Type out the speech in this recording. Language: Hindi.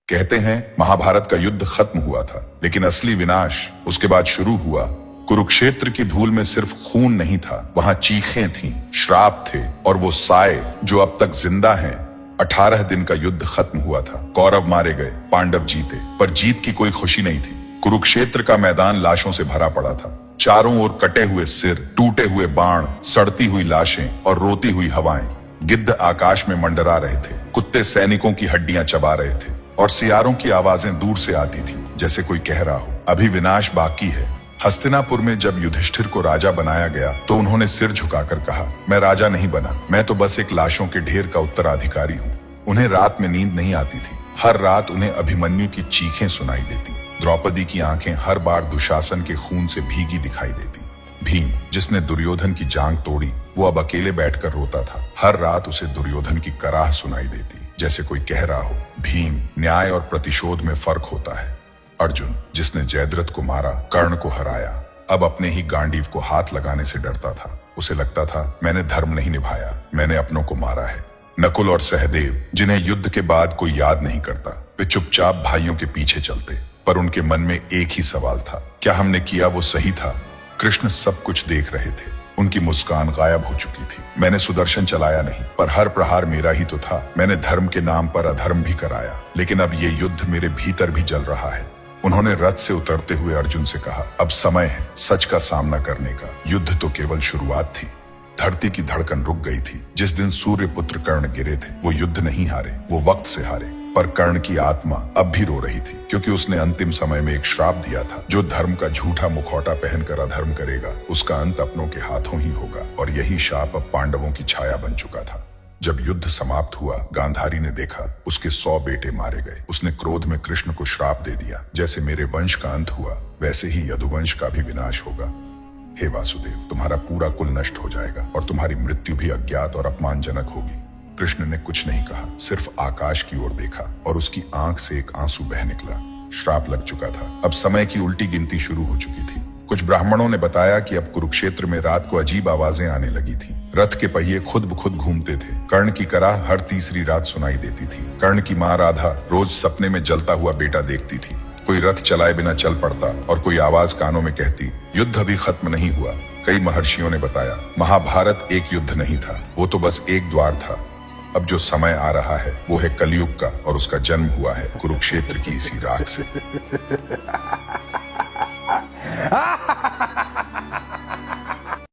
कहते हैं महाभारत का युद्ध खत्म हुआ था, लेकिन असली विनाश उसके बाद शुरू हुआ। कुरुक्षेत्र की धूल में सिर्फ खून नहीं था, वहां चीखें थीं, श्राप थे और वो साए जो अब तक जिंदा हैं। 18 दिन का युद्ध खत्म हुआ था। कौरव मारे गए, पांडव जीते, पर जीत की कोई खुशी नहीं थी। कुरुक्षेत्र का मैदान लाशों से भरा पड़ा था। चारों ओर कटे हुए सिर, टूटे हुए बाण, सड़ती हुई लाशें और रोती हुई हवाएं। गिद्ध आकाश में मंडरा रहे थे, कुत्ते सैनिकों की हड्डियां चबा रहे थे और सियारों की आवाजें दूर से आती थी, जैसे कोई कह रहा हो अभी विनाश बाकी है। हस्तिनापुर में जब युधिष्ठिर को राजा बनाया गया तो उन्होंने सिर झुकाकर कहा, मैं राजा नहीं बना, मैं तो बस एक लाशों के ढेर का उत्तराधिकारी हूँ। उन्हें रात में नींद नहीं आती थी। हर रात उन्हें अभिमन्यु की चीखें सुनाई देती। द्रौपदी की आंखें हर बार दुशासन के खून से भीगी दिखाई देती। भीम, जिसने दुर्योधन की जांग तोड़ी, वो अब अकेले बैठकर रोता था। हर रात उसे दुर्योधन की कराह सुनाई देती, जैसे कोई कह रहा हो, भीम, न्याय और प्रतिशोध में फर्क होता है। अर्जुन, जिसने जयद्रथ को मारा, कर्ण को हराया, अब अपने ही गांडीव को हाथ लगाने से डरता था। उसे लगता था मैंने धर्म नहीं निभाया, मैंने अपनों को मारा है। नकुल और सहदेव, जिन्हें युद्ध के बाद कोई याद नहीं करता, वे चुपचाप भाइयों के पीछे चलते, पर उनके मन में एक ही सवाल था, क्या हमने किया वो सही था? कृष्ण सब कुछ देख रहे थे। उनकी मुस्कान गायब हो चुकी थी। मैंने सुदर्शन चलाया नहीं, पर हर प्रहार मेरा ही तो था। मैंने धर्म के नाम पर अधर्म भी कराया, लेकिन अब ये युद्ध मेरे भीतर भी जल रहा है। उन्होंने रथ से उतरते हुए अर्जुन से कहा, अब समय है सच का सामना करने का। युद्ध तो केवल शुरुआत थी। धरती की धड़कन रुक गई थी। जिस दिन सूर्य पुत्र कर्ण गिरे थे, वो युद्ध नहीं हारे, वो वक्त से हारे। पर कर्ण की आत्मा अब भी रो रही थी, क्योंकि उसने अंतिम समय में एक श्राप दिया था, जो धर्म का झूठा मुखौटा पहनकर अधर्म करेगा, उसका अंत अपनों के हाथों ही होगा। और यही शाप अब पांडवों की छाया बन चुका था। जब युद्ध समाप्त हुआ, गांधारी ने देखा उसके 100 बेटे मारे गए। उसने क्रोध में कृष्ण को श्राप दे दिया, जैसे मेरे वंश का अंत हुआ, वैसे ही यदुवंश का भी विनाश होगा। हे वासुदेव, तुम्हारा पूरा कुल नष्ट हो जाएगा और तुम्हारी मृत्यु भी अज्ञात और अपमानजनक होगी। कृष्ण ने कुछ नहीं कहा, सिर्फ आकाश की ओर देखा और उसकी आंख से एक आंसू बह निकला। श्राप लग चुका था। अब समय की उल्टी गिनती शुरू हो चुकी थी। कुछ ब्राह्मणों ने बताया कि अब कुरुक्षेत्र में रात को अजीब आवाजें आने लगी थी। रथ के पहिए खुद ब खुद घूमते थे। कर्ण की कराह हर तीसरी रात सुनाई देती थी। कर्ण की मां राधा रोज सपने में जलता हुआ बेटा देखती थी। कोई रथ चलाए बिना चल पड़ता और कोई आवाज कानों में कहती, युद्ध अभी खत्म नहीं हुआ। कई महर्षियों ने बताया, महाभारत एक युद्ध नहीं था, वो तो बस एक द्वार था। अब जो समय आ रहा है वो है कलयुग का, और उसका जन्म हुआ है कुरुक्षेत्र की इसी राख से।